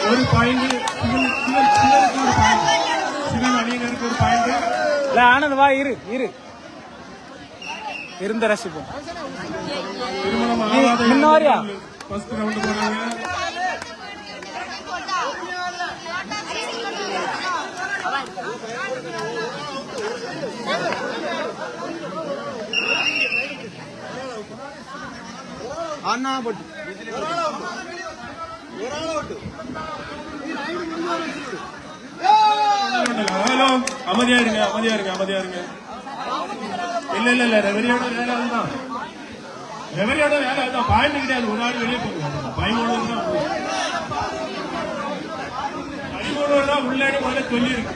ஒரு பாயிண்ட் சிவன் அணியினருக்கு ஒரு பாயிண்ட். இல்ல ஆனந்த் வா இரு இரு இருந்த ரசிப்போம். திருமணம் ஆகாத முன்னாரியா ஃபர்ஸ்ட் ரவுண்ட் போறாங்க. அண்ணா போட்டு அமைதியா இருங்க அமைதியா இருங்க அமைதியா இருங்க. இல்ல இல்ல இல்ல ரெவரியோட வேலை அதுதான். ரெவரியோட வேலை அதுதான். பாயிண்ட் கிடையாது. ஒரு நாள் வெளியே போங்க. 13 தான் 13 தான் உள்ளாடி முதல்ல சொல்லி இருக்கு.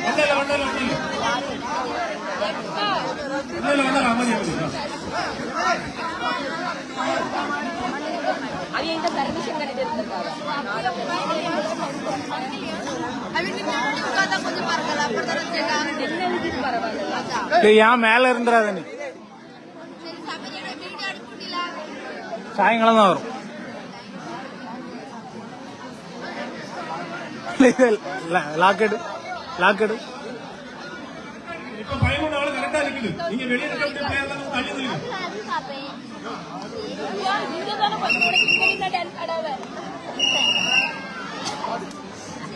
வந்தால வந்தால வந்தால வந்தால அமைதியா இருக்கு. ஏன் மேல இருந்துராத நீ சாயங்காலம் தான் வரும். லாக்கெடு லாக்கெடு இப்ப 13 ஆளு கரெக்டா இருக்குது. நீங்க வெளியே இருக்க தள்ளி சொல்லுங்க.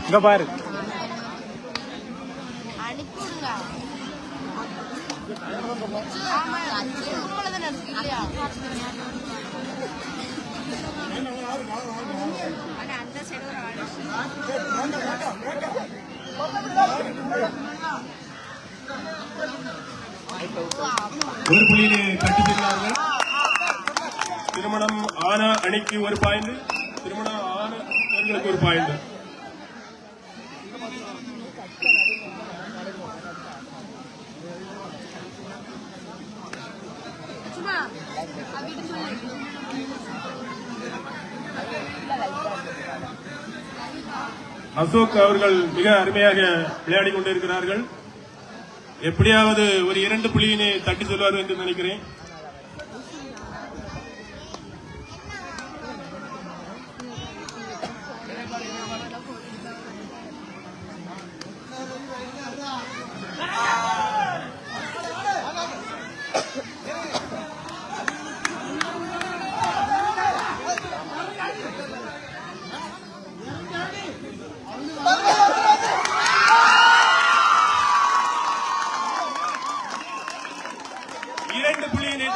இங்க பாரு ஒரு புள்ளியிலே தட்டி சென்றார்கள். திருமணம் ஆன அணிக்கு ஒரு பாயிண்ட், திருமணம் ஆன அவர்களுக்கு ஒரு பாயிண்ட். அசோக் அவர்கள் மிக அருமையாக விளையாடிக் கொண்டிருக்கிறார்கள். எப்படியாவது ஒரு 2 புள்ளியினை தட்டி சொல்வார் என்று நினைக்கிறேன்.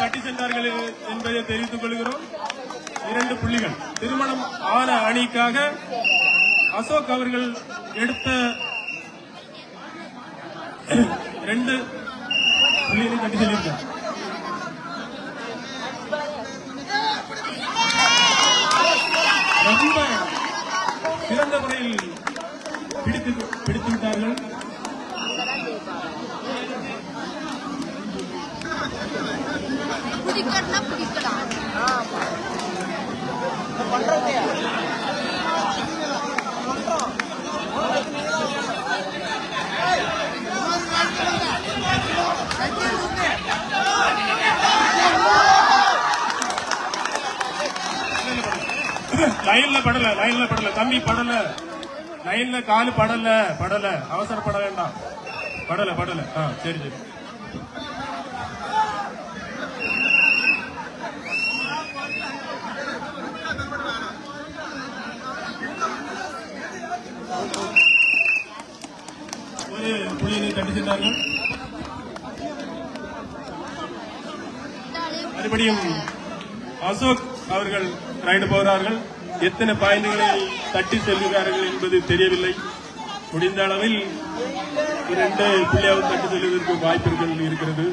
தட்டி சென்றார்கள் என்பதை தெரிவித்துக் கொள்கிறோம். 2 புள்ளிகள் திருமணம் ஆன அணிக்காக அசோக் அவர்கள் எடுத்த 2 புள்ளிகளை தட்டி செல்லியிருக்கார். ரொம்ப சிறந்த முறையில் பிடித்து விட்டார்கள். லைன்ல படல தம்பி படல, லைன்ல காலு படல அவசரப்பட வேண்டாம். படல சரி சரி. ஒரு புள்ளியை தட்டி சென்றார்கள். மறுபடியும் அசோக் அவர்கள் ரைடு போகிறார்கள். எத்தனை பாயிண்டுகளை தட்டி செல்கிறார்கள் என்பது தெரியவில்லை. முடிந்த அளவில் 2 புள்ளியாவது தட்டி செல்வதற்கு வாய்ப்புகள் இருக்கிறது.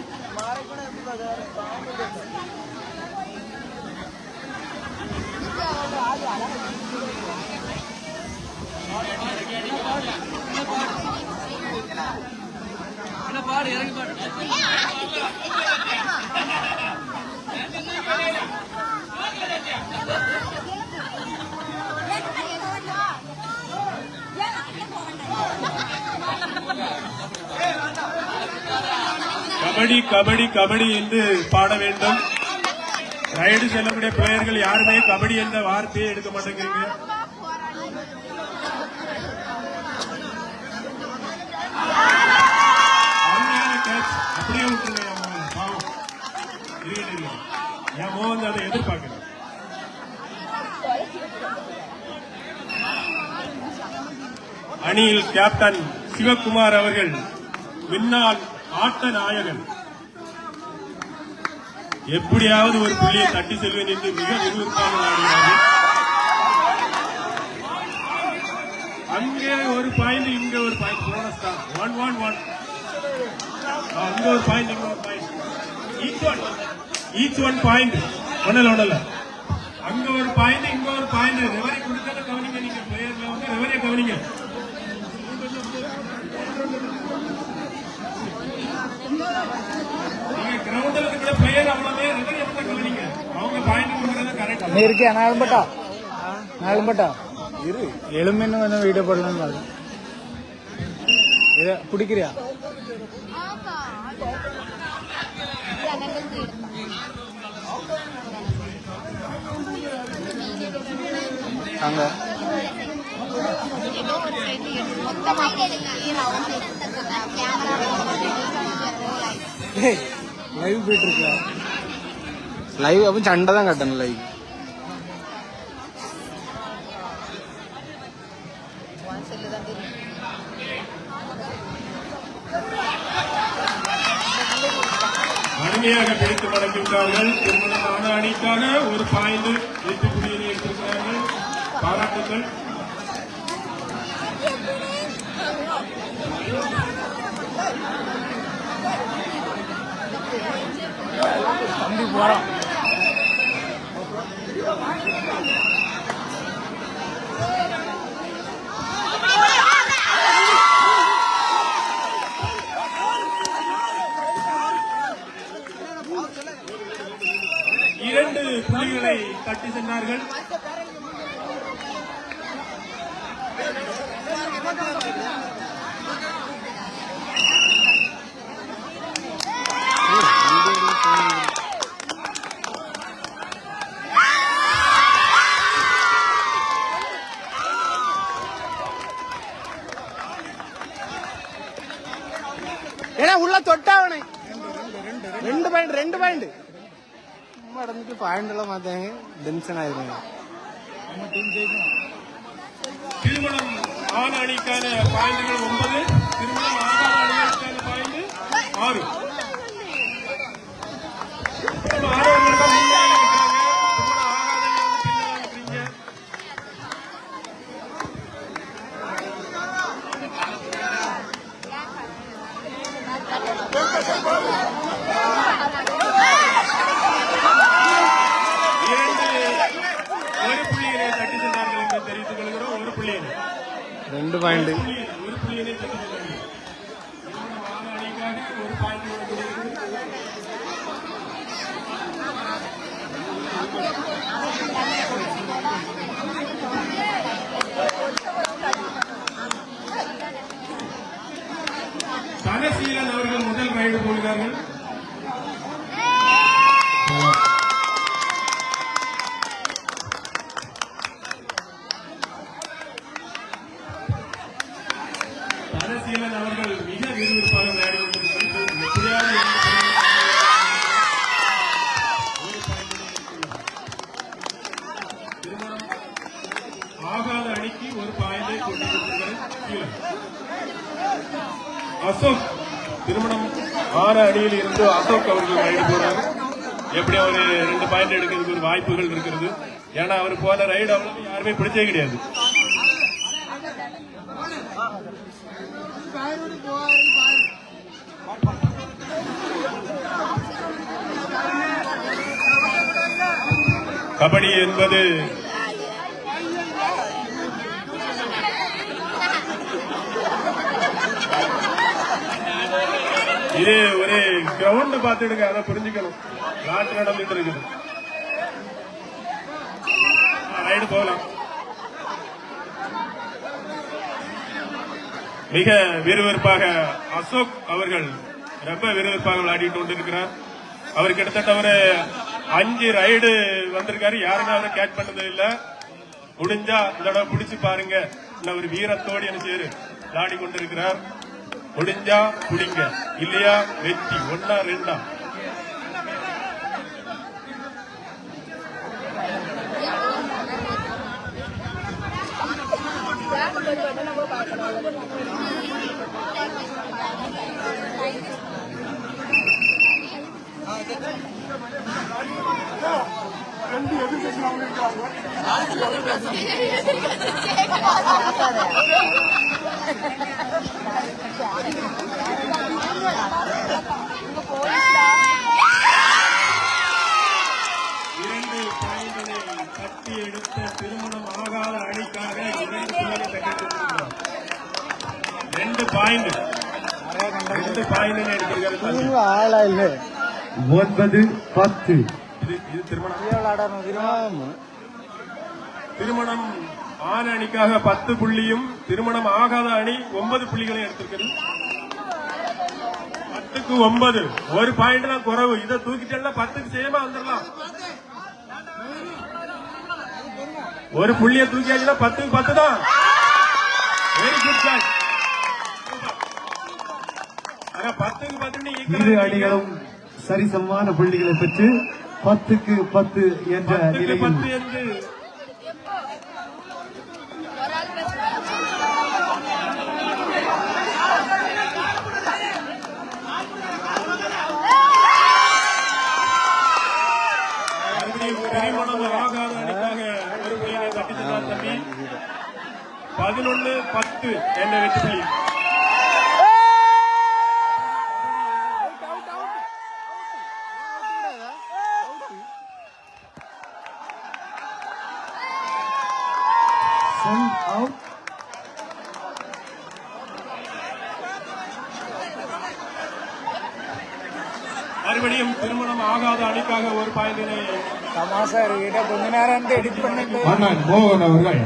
கபடி கபடி கபடி என்று பாட வேண்டும். ரைடு செல்லக்கூடிய பிளேயர்கள் யாருமே கபடி என்ற வார்த்தையை எடுக்க மாட்டேங்கிறீங்க. அப்படியே விட்டுருங்க. பாவம் என் மோகன் அதை எதிர்பார்க்கிறேன். அணியில் கேப்டன் சிவகுமார் அவர்கள் முன்னாள் ஆட்ட நாயகன். எப்படியாவது ஒரு புள்ளியை தட்டி செல்வேன் என்று மிக விறுவிறுப்பாக ஆடுகிறார்கள். அங்கே ஒரு பாயிண்ட், இங்க ஒரு பாயிண்ட், போனஸ் தான். 1-1-1. அங்க ஒரு பாயிண்ட், இங்க ஒரு பாயிண்ட், ஈச் ஒன் பாயிண்ட். ஒன்னல அங்க ஒரு பாயிண்ட், இங்க ஒரு பாயிண்ட். ரெவரி கொடுத்தத கவனிங்க. நீங்க பிளேயர்ல வந்து ரெவரியை கவனிங்க. நீங்க கிரவுண்ட்ல இருக்கிற பிளேயர் அவ்வளவே ரெவரி மட்டும் கவனிங்க. அவங்க பாயிண்ட் கொடுக்கறத கரெக்ட். இருக்கே நான் எழும்பட்டா இரு எழுமென்னு கொஞ்சம் வீடியோ போடலாம். இதை பிடிக்கிறியா? அங்க லைவ் போயிட்டு இருக்கா? லைவ் அப்ப சண்டை தான் கட்டணும். லைவ் அருமையாக பிடித்து மடக்கிவிட்டார்கள். திருமணமான அணிக்காக ஒரு பாயிண்ட் வெற்றிக்குடியை எடுத்திருக்கிறார்கள். பாராட்டுங்கள். தம்பி போறோம். இரண்டு புள்ளிகளை தட்டி சென்றார்கள். ஏன்னா உள்ள தொட்டாவனே ரெண்டு பாயிண்ட் நடந்துட்டு பாயிண்ட் எல்லாம் மாத்தாங்க. டென்ஷன் ஆயிருக்காங்க. திருமணம் ஆன அணிக்கான பாயிண்டுகள் 9, திருமணம் ஆகாத அணிக்கான பாயிண்ட் 6. ஒரு புள்ளியினை தட்டி சென்றார்கள் என்று தெரிவித்துக் கொள்கிறோம். ஒரு புள்ளியினை 2 பாயிண்ட். ஒரு புள்ளியினை தட்டி சென்றார்கள். அணிக்காக ஒரு பாயிண்ட் தனசீலன் அவர்கள் முதல் ரைடு போகிறார்கள். தனசீலன் அவர்கள் மிக விறுவிறுப்பாக விளையாடி கொண்டிருக்கிறார்கள். திருமணம் ஆகாத அணிக்கு ஒரு பாயிண்டை கொண்டிருக்கிறார்கள். அசோக் திருமணம் ஆன அணியில் இருந்து அசோக் அவர்கள் ரைடு போறாரு. எப்படி ஒரு 2 பாயிண்ட் எடுக்கிறதுக்கு ஒரு வாய்ப்புகள் இருக்கிறது. ஏன்னா அவர் போன ரைடு அவ்வளவு யாருமே பிடிச்சே கிடையாது. கபடி என்பது இது ஒரு கிரவுண்ட் பார்த்துடுங்க, அதை புரிஞ்சுக்கணும். நாட்டு நடந்துட்டு இருக்குது. ரைடு போகலாம். மிக விறுவிறுப்பாக அசோக் அவர்கள் ரொம்ப விறுவிறுப்பாக விளையாடிட்டு கொண்டிருக்கிறார். அவர் கிட்டத்தட்ட ஒரு 5 ரைடு வந்திருக்காரு. யாருமே அவரை கேட்ச் பண்ணது இல்ல. முடிஞ்சா இந்த தடவை பிடிச்சு பாருங்க. ஒரு வீரத்தோடு என்ன செய்ய விளையாடி கொண்டிருக்கிறார். முடிஞ்சா பிடிங்க, இல்லையா வெற்றி. 1 2 2 பாயிண்டினை தட்டி எடுத்த திருமணம் ஆகாத அணிக்காக 2 புள்ளிகளை தட்டியிருக்கிறார். 2 பாயிண்ட் எடுத்திருக்கிறது. ஆளா இல்ல 9-10. இது திருமணம் திருமணம் ஆன அணிக்காக 10 புள்ளியும் திருமணம் ஆகாத அணி 9 புள்ளிகளை எடுத்திருக்கிறது. 10க்கு 9 ஒரு பாயிண்ட் தான் குறைவு. இதை தூக்கிட்டா 10க்கு சேமா வந்துடலாம். ஒரு புள்ளிய தூக்கியாச்சுன்னா 10க்கு 10 தான். Very good catch. ஆனா 10க்கு 10 இரு அணிகளும் சரிசமமான புள்ளிகளை பெற்று 10க்கு 10 என்ற நிலையில் 10 என்று திருமணம் ஆகாத அணிக்காக ஒரு புள்ளியை தட்டிச்சிட்டார் தம்பி. 11-10 என்ற வெற்றி புள்ளி. மறுபடியும் திருமணம் ஆகாத அணிக்காக ஒரு பாயிண்டினை தமாசா இருக்கிட்ட கொஞ்ச நேரம் எடிட் பண்ணிட்டு அண்ணன் மோகன் அவர்கள்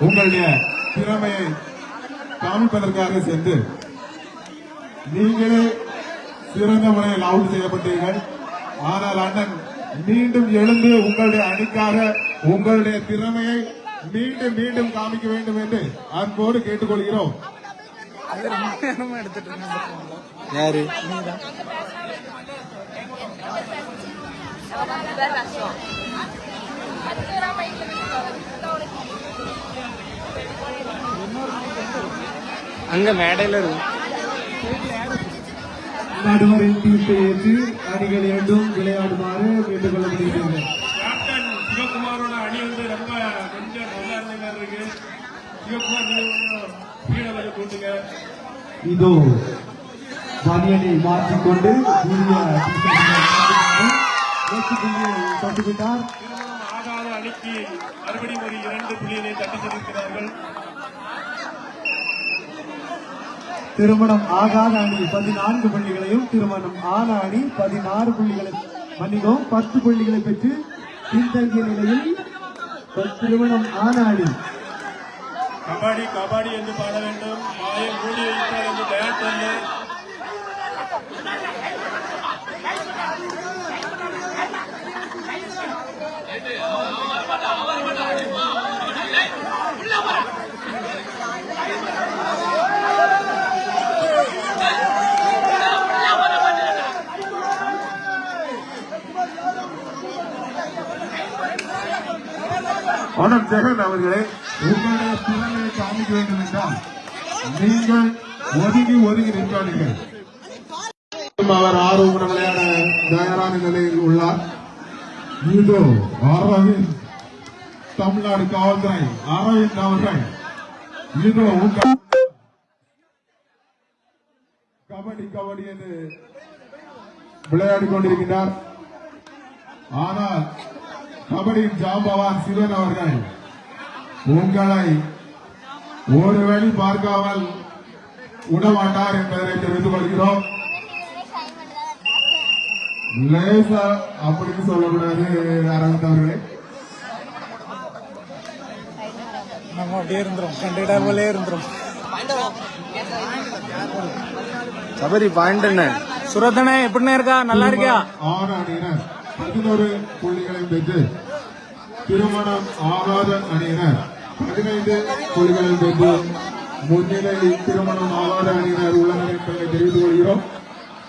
உங்களுடைய திறமையை காமிப்பதற்காக சென்று நீங்களே சிறந்த முறையில் அவுட் செய்யப்பட்டீர்கள். ஆனால் அண்ணன் மீண்டும் எழுந்து உங்களுடைய அணிக்காக உங்களுடைய திறமையை மீண்டும் மீண்டும் காமிக்க வேண்டும் என்று அன்போடு கேட்டுக்கொள்கிறோம். அது ரொம்ப நேரமா எடுத்துட்டு இருந்தேன். யாரு அங்க மேடையில இருக்கும். நடுவரின் தீர்ப்பை ஏற்று அணிகள் இரண்டும் விளையாடுமாறு கேட்டுக் கொள்ளப்படுகிறது. கேப்டன் சிவகுமாரோட அணி ரொம்ப கொஞ்சம் நல்லா இருக்கு. சிவகுமார் நீங்க கூட்டுங்க. இதோ பனியனை மாற்றிக்கொண்டு தட்டுவிட்டார். திருமணம் ஆகாத அணிக்கு மறுபடியும் ஒரு 2 புள்ளியினை தட்டி சென்றிருக்கிறார்கள். திருமணம் ஆகாத அணி 14 புள்ளிகளையும் திருமணம் ஆன அணி 16 புள்ளிகளை மன்னிக்கவும் 10 புள்ளிகளை பெற்று பின்தங்கிய நிலையில் திருமணம் ஆன அணி கபாடி கபாடி என்று பாட வேண்டும். வாயை மூடி வைத்தார் என்று தயார் பண்ணு. அண்ணன் ஜெகன் அவர்களே, உங்களுடைய திறமையை காமிக்க வேண்டும் என்றால் நீங்கள் ஒதுங்கி நிற்காதீர்கள். அவர் ஆர்வமுடன் விளையாட தயாரான நிலையில் உள்ளார். இதோ அரவிந்த், தமிழ்நாடு காவல்துறை அரவிந்த் அவர்கள் இதோ கபடி கபடி என்று விளையாடிக் கொண்டிருக்கிறார். ஆனால் கபடியின் ஜாம்பவான் சிவன் அவர்கள் உங்களை ஒரு வழி பார்க்காமல் விடமாட்டார் என்பதை தெரிவித்துக் கொள்கிறோம். லேசா அப்படின்னு சொல்லக்கூடாது அரவிந்த் அவர்களே. நம்ம அப்படியே இருந்துரும், கண்டிப்பா போலே இருந்துரும். சபரி பாயிண்ட் என்ன சுரத்தனே எப்படின்னு இருக்கா நல்லா இருக்கியா 6 அணியினர் 11 புள்ளிகளை பெற்று திருமணம் ஆகாத அணியினர் 15 புள்ளிகளை பெற்று முன்னிலை திருமணம் ஆகாத அணியினர் உள்ளனர் என்பதை தெரிவித்துக் கொள்கிறோம்.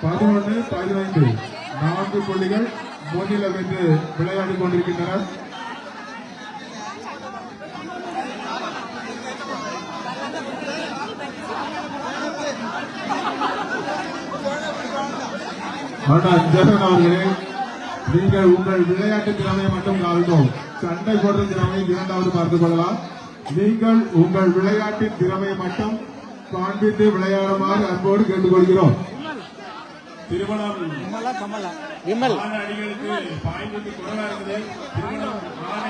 11, 15 4 புள்ளிகள் முன்னிலை பெற்று விளையாடிக் கொண்டிருக்கின்றனர். ஆனால் ஜெகன் அவர்களே, நீங்கள் உங்கள் விளையாட்டு திறமையை மட்டும் காண்போம். சண்டை போடுற திறமையை இரண்டாவது பார்த்துக் கொள்ளலாம். நீங்கள் உங்கள் விளையாட்டின் திறமையை மட்டும் காண்பித்து விளையாடுமாறு அன்போடு கேட்டுக்கொள்கிறோம். திருமணம் விமல் அணிகளுக்கு பாயிண்ட் குறைவா இருக்குது. திருமணம்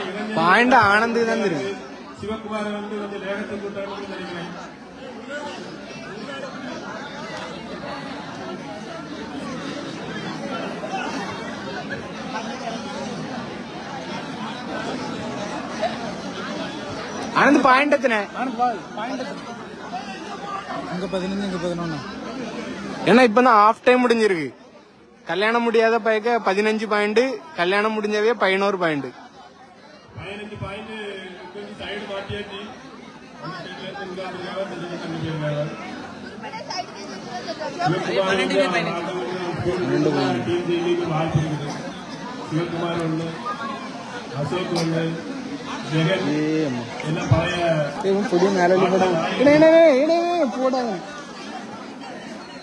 இளைஞர் பாயிண்ட் ஆனந்து தான் இருக்கு. சிவகுமார் வந்து கொஞ்சம் வேகத்தை கூட்டாங்கன்னு நினைக்கிறேன். ஆனந்த் பாயிண்ட் எத்தனை இங்க 15 இங்க 11 ஏன்னா இப்பதான் ஆஃப் டைம் முடிஞ்சிருக்கு. கல்யாணம் முடியாத பையக்க 15 பாயிண்ட், கல்யாணம் முடிஞ்சவே 11 பாயிண்ட். 15 பாயிண்ட் கொஞ்சம் சைடு மாட்டியாச்சு. சிவகுமார் ஒண்ணு, அசோக் ஒண்ணு, ஜெகன் எல்லாம் பழைய போடாங்க.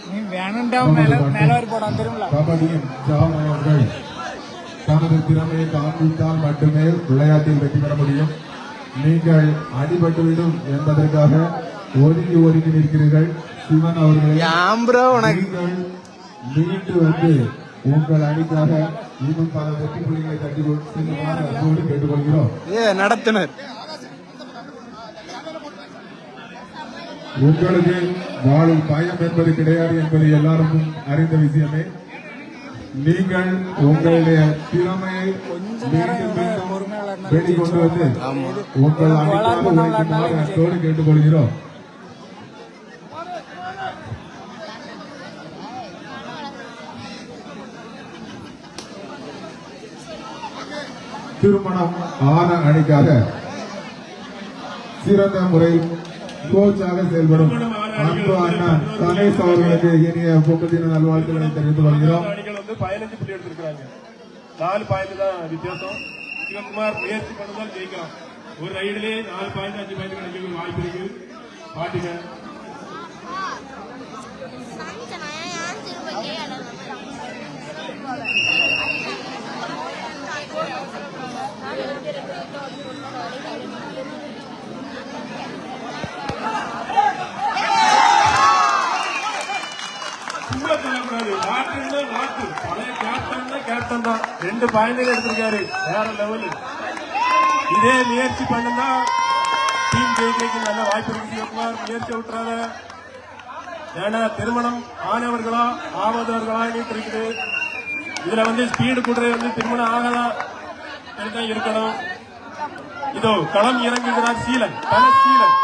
நீ வேணுண்டா மேல வரை போடாம தெரியுங்களா? கபடியின் ஜாம் அவர்கள் தனது திறமையை காண்பித்தால் மட்டுமே விளையாட்டில் வெற்றி பெற முடியும். நீங்கள் அடிபட்டுவிடும் என்பதற்காக ஒதுங்கி நிற்கிறீர்கள். சிவன் அவர்களை நீங்கள் மீண்டு வந்து உங்கள் அணிக்காக இன்னும் பல வெற்றி புள்ளிகளை தட்டி செல்லுமாறு அன்போடு கேட்டுக்கொள்கிறோம். நடத்துனர் உங்களுக்கு வாழும் பயம் என்பது கிடையாது என்பது எல்லாருக்கும் அறிந்த விஷயமே. நீங்கள் உங்களுடைய திறமையை வெளிக்கொண்டு வந்து உங்கள் அணிக்காக உழைக்குமாறு அன்போடு கேட்டுக்கொள்கிறோம். திருமணம் ஆன அணிக்காக சிறந்த முறையில் கோச்சாக செயல்படும் அன்பு அண்ணன் கணேஷ் அவர்களுக்கு இனிய பொங்கல் தின நல்வாழ்த்துக்களை தெரிவித்துக் கொள்கிறோம். அணிகள் வந்து 15 புள்ளி எடுத்திருக்காங்க. 4 பாயிண்ட் தான் வித்தியாசம். சிவகுமார் முயற்சி பண்ணதால் ஜெயிக்கலாம். ஒரு ரைடுலேயே 4 பாயிண்ட் 5 பாயிண்ட் கிடைக்க வாய்ப்பு இருக்கு. பாட்டுங்க பழைய கேப்டன் தான் 2 பாயிண்ட் எடுத்திருக்காரு. வேற லெவலு. இதே முயற்சி பண்ணுனா டீம் ஜெயிக்க நல்ல வாய்ப்பு இருக்கு. சிவகுமார் முயற்சி விட்டுறாத. ஏன்னா திருமணம் ஆனவர்களா ஆவதவர்களா இருக்குது. இதுல வந்து ஸ்பீடு கூடுறது வந்து திருமணம் ஆகலாம் இருக்கணும். இதோ களம் இறங்குகிறார் சீலன், சீலன்.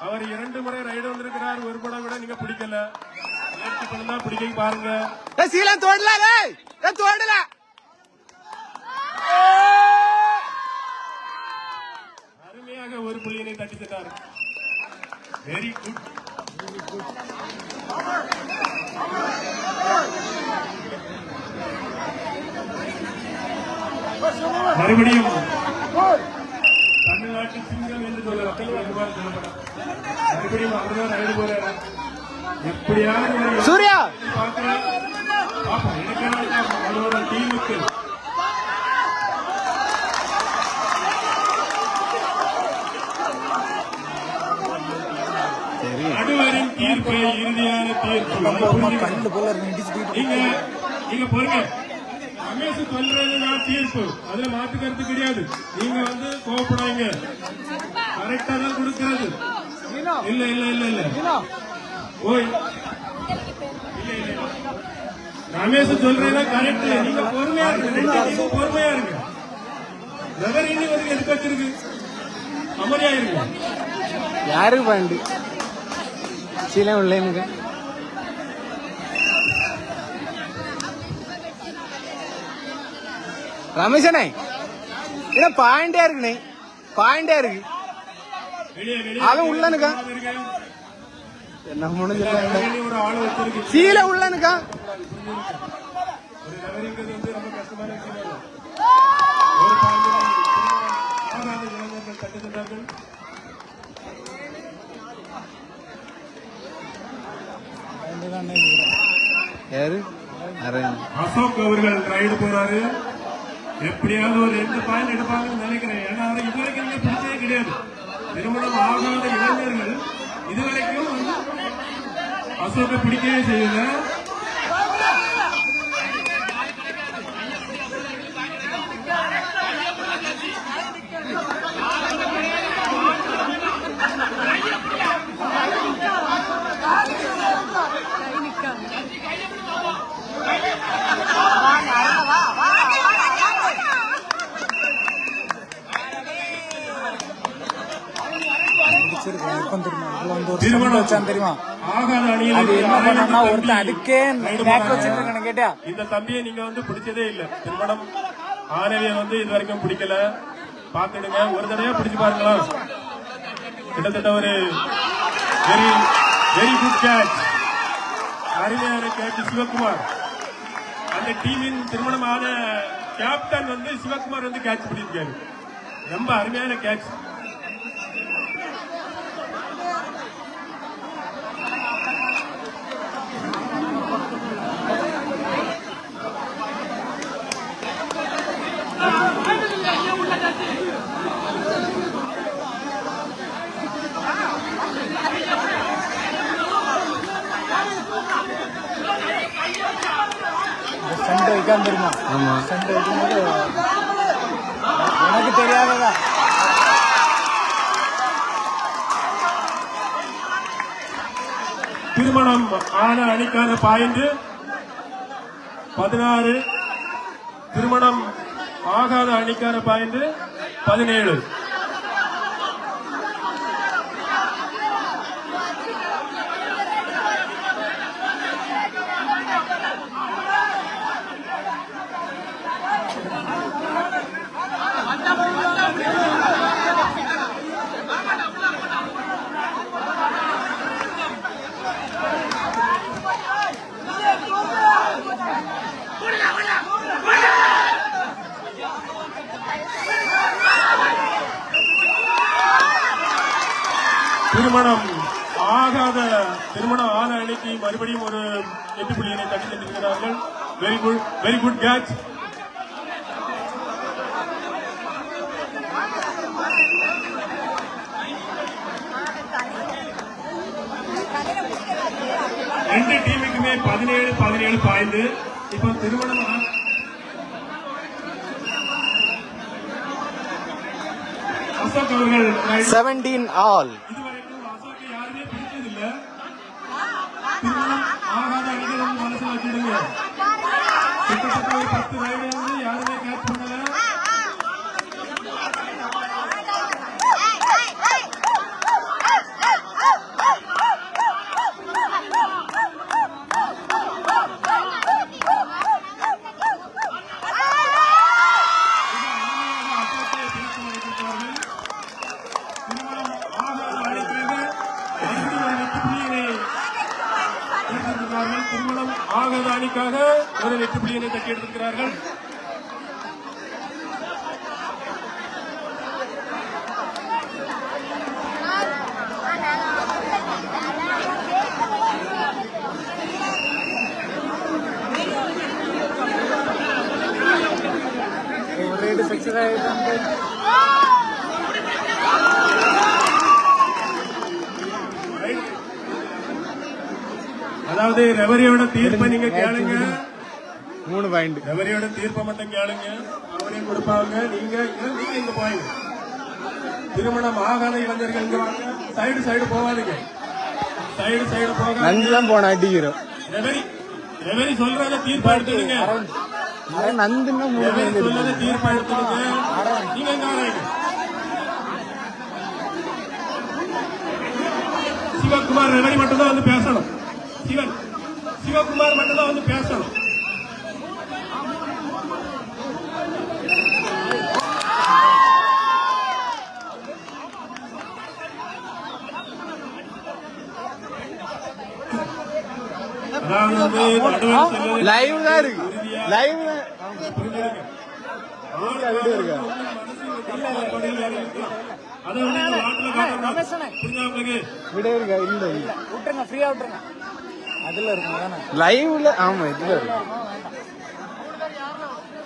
அவர் 2 முறை ரைடு வந்திருக்கிறார். ஒரு படம் கூட நீங்க பிடிக்கல. முயற்சி பண்ணா பிடிக்க பாருங்க. சீலன் தோடல தோடல அருமையாக ஒரு புள்ளியினை தட்டி சென்றார். Very good. மறுபடியும் தமிழ்நாட்டு சிங்கம் என்று சொல்லப்படும். மறுபடியும் அவர்தான் ரைடு போறாரு. எப்படியாவது சூர்யா பார்க்கிறேன். எனக்கு டீமுக்கு நடுவரின் தீர்ப்பு இறுதியான தீர்ப்பு. நீங்க பொறுங்க. ரமேஷ் சொல்றதுதான் தீர்ப்பு. அதுல மாற்று கருத்து கிடையாது. நீங்க வந்து கோவப்படாங்க. கரெக்டா தான் கொடுக்கிறது. இல்ல இல்ல இல்ல இல்ல ஓய் இல்ல இல்ல ரமேஷ் சொல்றதா கரெக்ட். நீங்க பொறுமையா இருங்க. பொறுமையா இருங்க. நகர் இன்னி வந்து எதுக்கு வச்சிருக்கு? அமைதியா இருங்க. யாருக்கு பாயிண்ட் சீல உள்ள எனக்கு ரமேஷனே என்ன பாயிண்டே இருக்குண்ணே பாயிண்டே இருக்கு வெளியே வெளியே அவன் உள்ளனுக்கா இருங்க. என்ன முடிஞ்ச வெளியே ஒரு ஆளு வச்சிருக்கு. சீல உள்ளனுக்கா ஒரு நகரிங்கிறது வந்து ரொம்ப கஷ்டமான விஷயம் இல்ல. ஒரு பாயிண்ட் ஆகாத இளைஞர்கள் தட்டுகிறார்கள். யாரு அசோக் அவர்கள் ரைடு போறாரு. எப்படியாவது ஒரு 2 பாயிண்ட் எடுப்பாங்கன்னு நினைக்கிறேன். ஏன்னா அவரை இதுவரைக்கும் நீங்க பிடிச்சதே கிடையாது. திருமணம் ஆகாத இளைஞர்கள் இதுவரைக்கும் வந்து அசோக்கை பிடிக்கவே செய்யல. திருமணம் தெரியுமா ஆகாத அணியில் அது என்ன இருக்கிற பண்ணா ஆயிரம் ஒருத்தன் தம்பி அதுக்கே ரைடு பேக் போறாங்க. வச்சிருக்கேன் கேட்டியா இந்த தம்பியை நீங்க வந்து பிடிச்சதே இல்ல. திருமணம் ஆனவிய வந்து இது வரைக்கும் பிடிக்கல. பாத்துடுங்க, ஒரு தடவையா பிடிச்சு பாருங்களா. கிட்டத்தட்ட ஒரு வெரி வெரி குட் கேட்ச், அருமையான கேட்ச் சிவகுமார். அந்த டீமின் திருமணம் ஆன கேப்டன் வந்து சிவகுமார் வந்து கேட்ச் பண்ணிருக்காரு. ரொம்ப அருமையான கேட்ச். சண்டை வைக்காம தெரியுமா ஆமா சண்டை வைக்கும்போது எனக்கு தெரியாததா திருமணம் ஆன அணிக்கான பாயிண்ட் 16, திருமணம் ஆகாத அணிக்கான பாயிண்ட் 17. திருமணம் ஆன அணிக்கு மறுபடியும் ஒரு 8 புள்ளியினை தட்டி சென்றிருக்கிறார்கள். Very good catch. ரெண்டு டீமுக்குமே 17 பாயிண்ட். இப்போ திருமணம் அசோக் அவர்கள் 17 ஆல் இதுவரைக்கும் அசோக்கை யாருமே பிடிச்சதில்ல. திருமணம் ஆகாத அணிகள் வந்து மனசுல வச்சிடுங்க. கிட்டத்தட்ட ஒரு 10 ரைடு வந்து யாருமே கேட்ச் பண்ணல. திருமணம் ஆகாத அணிக்காக ஒரு 8 புள்ளியினை தட்டி எடுத்திருக்கிறார்கள். ரேட் ஃபிக்ஸ் ஆயிட்டு அதாவது ரெவரியோட தீர்ப்பை நீங்க கேளுங்க. 3 பாயிண்ட் ரெவரியோட தீர்ப்பை மட்டும் கேளுங்க. அவரே கொடுப்பாங்க. நீங்க இங்க போயிங்க. திருமணம் ஆகாத இளைஞர்கள் இங்க வாங்க. சைடு போவாதீங்க. சைடு போக நஞ்சு தான் போன அடிக்கிறோம். ரெவரி சொல்றத தீர்ப்பா எடுத்துடுங்க. நந்துன்னா 3 ரெவரி சொல்றத தீர்ப்பா எடுத்துடுங்க. நீங்க எங்க வரீங்க? சிவகுமார் ரெவடி மட்டும் தான் வந்து பேசணும். சிவகுமார் மட்டும் தான் வந்து பேசணும். லைவ் தான் இருக்கு. லைவ் விட இருக்கா? இல்ல விட்டுருங்க, ஃப்ரீயா விட்டுருங்க. அதுல இருக்கும் லைவ்ல. ஆமா, இதுல இருக்கு.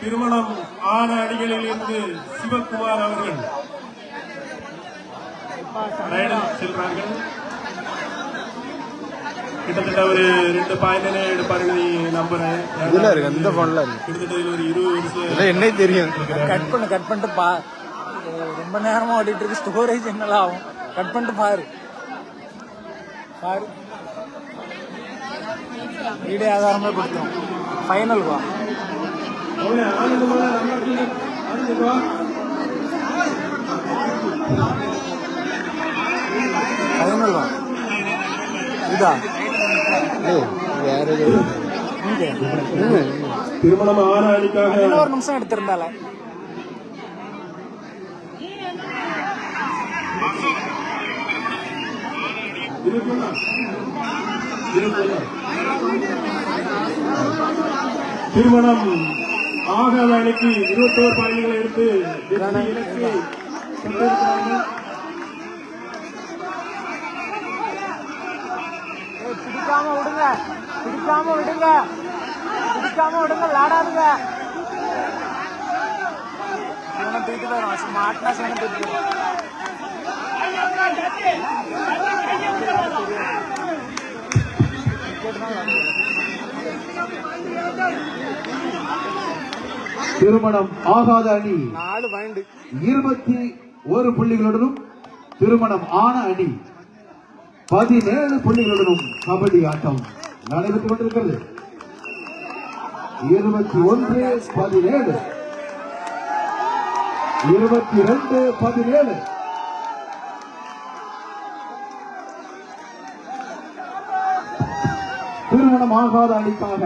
திருமணம் ஆன அடிகளில் இருந்து சிவகுமார் அவர்கள் செல்றார்கள். கிட்டத்தட்ட ஒரு 2 பாயிண்ட் எடுப்பாருன்னு நம்புறேன். இதுல இருக்கு, அந்த போன்ல இருக்கு. கிட்டத்தட்ட ஒரு 20 வருஷம் என்ன தெரியும். கட் பண்ணிட்டு பா. ரொம்ப நேரமா ஓடிட்டு இருக்கு. ஸ்டோரேஜ் என்னலாம் ஆகும். கட் பண்ணிட்டு பாரு. வீடியோ ஆதாரமே கொடுத்தோம். ஃபைனல் வா. ஃபைனல் வா. இதா திருமணம் ஆன அணிக்காக 1 நிமிஷம் எடுத்திருந்தால. திருமணம் ஆகாத அணிக்கு 21 பாயிண்ட்களை எடுத்து பிடிக்காம விடுங்க, விளாடாதுங்க. சிவனம் தூக்கிட்டு போயிடும். மாட்டினா சிவனம் தூக்கிட்டு போயிடும். திருமணம் ஆகாத அணி 4 பாயிண்ட் 21 புள்ளிகளுடனும், திருமணம் ஆன அணி 17 புள்ளிகளுடனும் கபடி ஆட்டம் நடைபெற்றுக் கொண்டிருக்கிறது. 21-17, 22-17. திருமணம் ஆகாத அணிக்காக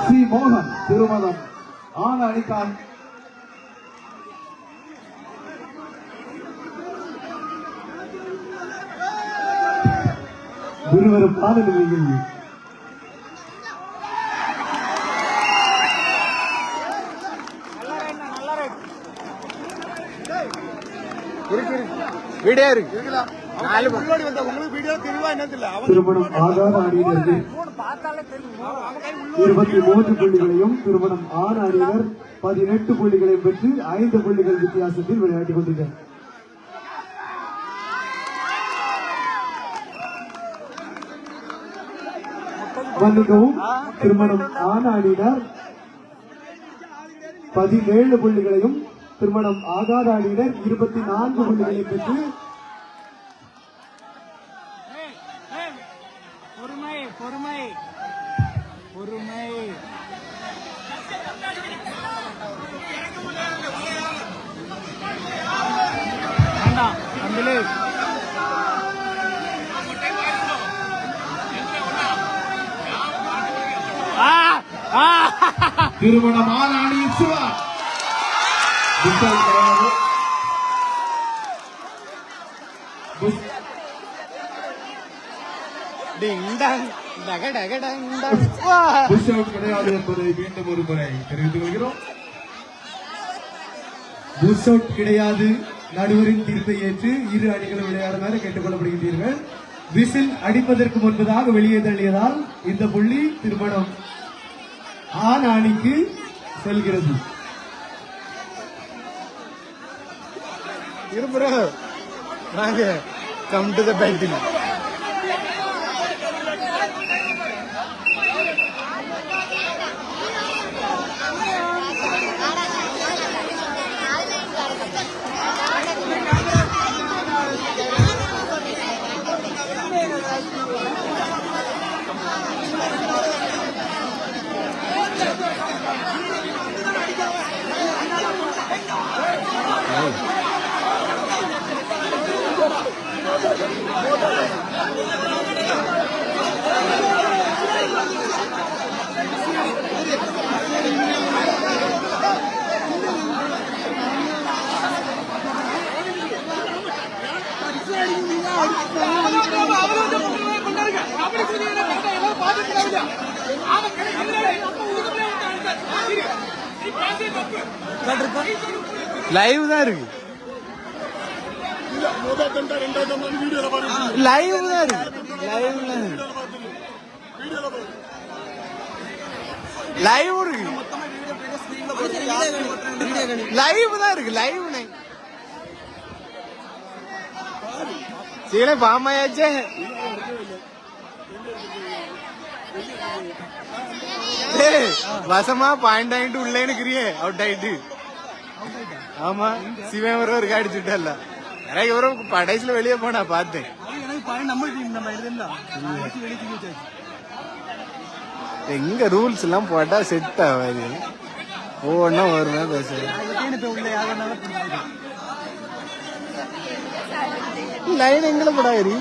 சி மோகன், திருமணம் ஆன அணிக்காக இருவரும் பாடல்களில் வீடியோ இருக்கு. திருமணம் ஆகாத அணியினருக்கு 23 புள்ளிகளையும், திருமணம் ஆன அணியினர் 18 புள்ளிகளையும் பெற்று 5 புள்ளிகள் வித்தியாசத்தில் விளையாடிக் கொண்டிருக்கிறார். மன்னிக்கவும், திருமணம் ஆன அணியினர் 17 புள்ளிகளையும், திருமணம் ஆகாத அணியினர் 24 புள்ளிகளை பெற்று பொறுமை. வேண்டாம் அம்பிலே. திருமணம் ஆன அணியின் சிவா கிடையாது. கிடையாது என்பதை மீண்டும் ஒரு முறை தெரிவித்துக் கொள்கிறோம். புஷ் அவுட் கிடையாது. நடுவரின் தீர்ப்பை ஏற்று இரு அணிகளும் விளையாடுமாறு கேட்டுக் கொள்ளப்படுகின்றீர்கள். விசில் அடிப்பதற்கு முன்பதாக வெளியே தள்ளியதால் இந்த புள்ளி திருமணம் ஆன அணிக்கு செல்கிறது. நாங்க come to the batting. Live தான் இருக்கு, லைவ் தான் இருக்கு, லைவ் தான் இருக்கு, லைவ் இருக்கு, லைவ் தான் இருக்கு, லைவ் சீக்கிரம் பாமாயாச்சே. வசமா பாயிண்ட் ஆயிட்டு உள்ளே இருக்கிறியே, அவுட் ஆயிட்டு. ஆமா, சிவன் ஒரு அடிச்சுட்டல, எனக்கு ஒரு கடைசியில வெளியே போனா பார்த்தேன். எங்க ரூல்ஸ் எல்லாம் போட்டா செட் ஆகாது, ஒவ்வொன்னா வருமே பேச. லைன் எங்களை போடாது.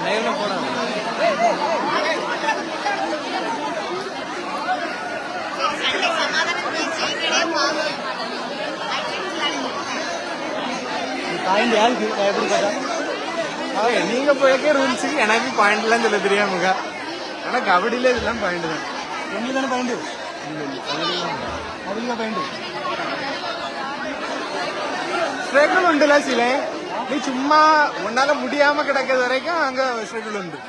லைவ்ல போடாது. நீங்க போயிருக்க ரூல்ஸுக்கு எனக்கு பாயிண்ட் எல்லாம் சொல்ல தெரியாமுங்க. ஆனா கபடியில இதெல்லாம் பாயிண்ட் தான். தானே பாயிண்ட் ஸ்ட்ரகிள் உண்டுல சில. நீ சும்மா உன்னால முடியாம கிடக்கிறது வரைக்கும் அங்க ஸ்ட்ரகிள் உண்டு.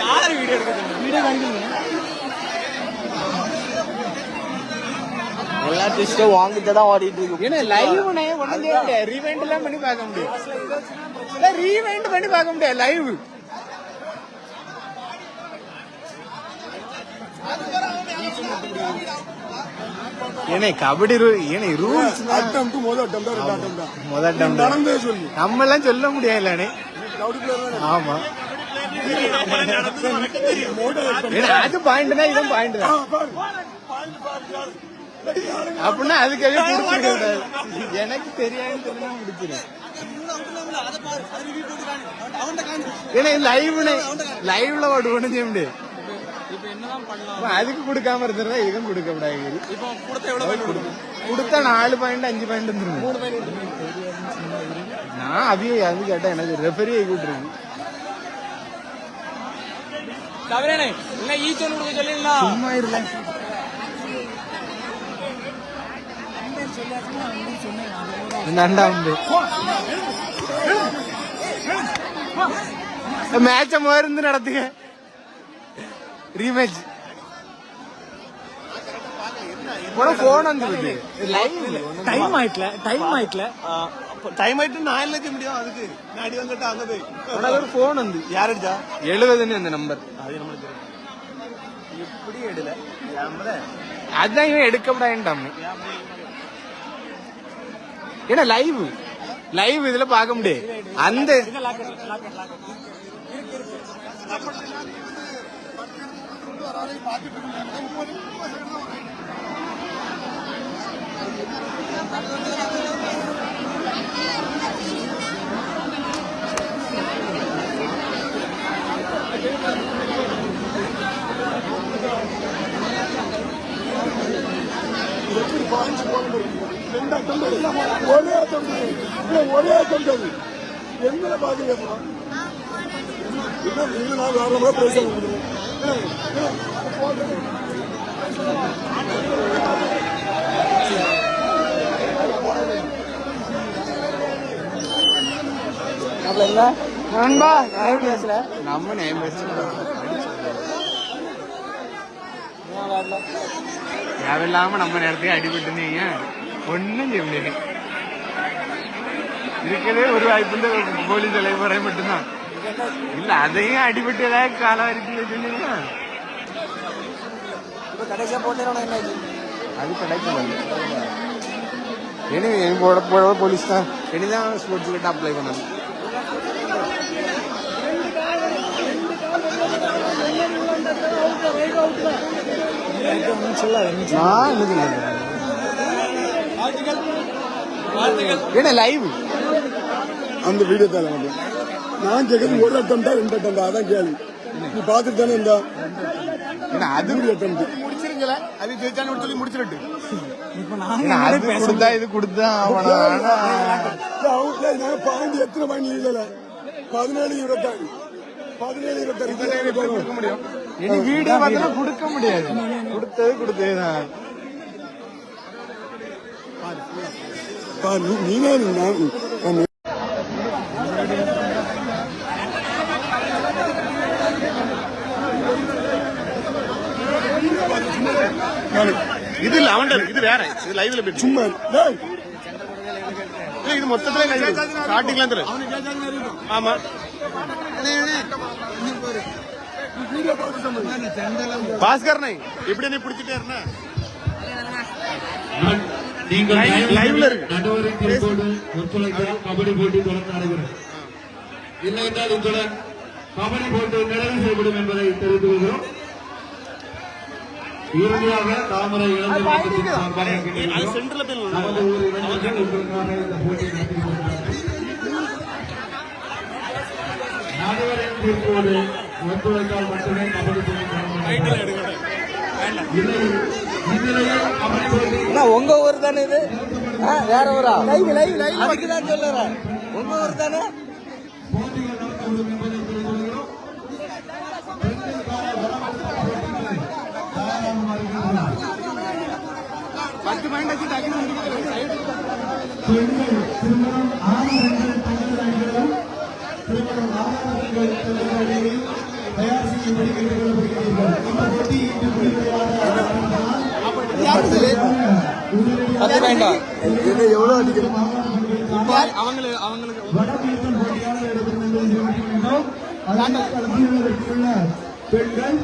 யாரு வீடியோ எடுக்க வீடியோ காணிக்கணும். எல்லா டெஸ்ட்டும் வாங்கிட்டு தான் ஓடிட்டு இருக்கு. ஏன்னா லைவ்னே ஒண்ணு ரீவைண்ட் எல்லாம் பண்ணி பார்க்க முடியும். ரீவைண்ட் பண்ணி பார்க்க முடியாது லைவ். ஏன்னா கபடி ஏன்னா ரூல்ஸ் நம்ம எல்லாம் சொல்ல முடியலனே. ஆமா, அது பாயிண்ட் தான், இதுவும் பாயிண்ட் தான். அப்படின்னா அதுக்காக எனக்கு தெரியாது முடிச்சிடும். ஏன்னா லைவ்ல ஒண்ணு செய்ய முடியாது. அதுக்கு கொடுக்காம இருந்தா இதுக்கும் கொடுக்க கூடாது. கொடுத்தா 4 பாயிண்ட் 5 பாயிண்ட் வந்துருங்க. நான் அதையே அது கேட்டா எனக்கு ரெஃபரி ஆகி கூட்டிருக்கு. சும்மா இருல. மேட்ச மருந்து நடத்துங்க, ரீமேட்ச் போன் வந்து டைம் ஆயிட்டல டைம் ஆயிட்டு நான் என்ன செய்ய முடியும். அதுக்கு அடி வந்துட்டு அங்கே ஒரு போன் வந்து யார் அடிச்சா 70 அந்த நம்பர். அது நம்மளுக்கு எப்படி எடுல அதான் இவன் எடுக்கப்படாட்டான். ஏன்னா லைவ் இதுல பார்க்க முடியாது. அந்த ஒரே அட்டம் எங்களை பாத்தீங்கன்னா நான் வேற பேச நம்ம நேம் தேவையில்லாம நம்ம நேரத்துக்கு அடிபட்டுனீங்க ஒன்னும் செய்ய முடியாது. இருக்கவே ஒரு வாய்ப்பு இந்த போலீஸ் தலைமுறை மட்டும்தான். இல்ல அதையும் அடிபட்டு ஏதாவது காலவரிசையில் சொன்னீங்கன்னா கடைசியா போட்டேன் அது கிடைக்கும். போலீஸ் தான் இனிதான் ஸ்போர்ட்ஸ் கிட்ட அப்ளை பண்ணது. லைவ் அந்த வீடியோ தான் நான் கேட்கறது ஒரு அட்டம் தான் 2 அட்டம் தான் அதான் கேள்வி. நீ பாத்துட்டு தானே இருந்தா அது அட்டம் முடிச்சிருக்கல அது ஜெயிச்சான்னு சொல்லி முடிச்சிட்டு இது கொடுத்தா நான் பாயிண்ட் எத்தனை பாயிண்ட் இல்ல 17-26 கொடுக்க முடியும். இனி வீடியோ பார்த்தா கொடுக்க முடியாது. கொடுத்தது நீங்க இது இல்ல அவன் இது வேற இது லைவ்ல போய் சும்மா இது மொத்தத்துல ஸ்டார்டிங்ல இருந்து ஆமா பாஸ்கர் நை இப்படி நீ பிடிச்சிட்டே இருந்த லைவ்ல இருக்கு கபடி போட்டி தொடர்ந்து நடைபெறும். இல்லை என்றால் இத்துடன் கபடி போட்டி நிறைவு செய்யப்படும் என்பதை தெரிவித்துக் கொள்கிறோம். இறுதியாக தாமரை இளைஞர் மன்றத்தின் சார்பாக நமது ஊர் இளைஞர்கள் உங்களுக்காக இந்த போட்டியை நடத்தி கொண்டிருக்கிறார்கள். நடுவரின் தீர்ப்போடு ஒத்துழைத்தால் மட்டுமே கபடி போட்டி கபடி போட்டி உங்க ஊர் தானே இது வேற ஊரா அதுக்குதான் சொல்லுறேன் உங்க ஊர் தானே போட்டிகள் நடத்தப்படும் என்பதை தெரிவித்துக் கொள்கிறோம். பெண்கள் திருமணம் ஆனவர்கள் தங்கள் திருமணம் ஆனவர்கள் தங்கள் தயார் செய்யும்படி கேட்டுக் கொள்ளப்படுகிறீர்கள். இந்த போட்டி இன்று எவ்வளவு அடிக்கணும் வடமீட்டல் போட்டியாக நடைபெறும் என்பதை தெரிவித்துக் கொள்கிறோம். அதற்கு பெண்கள்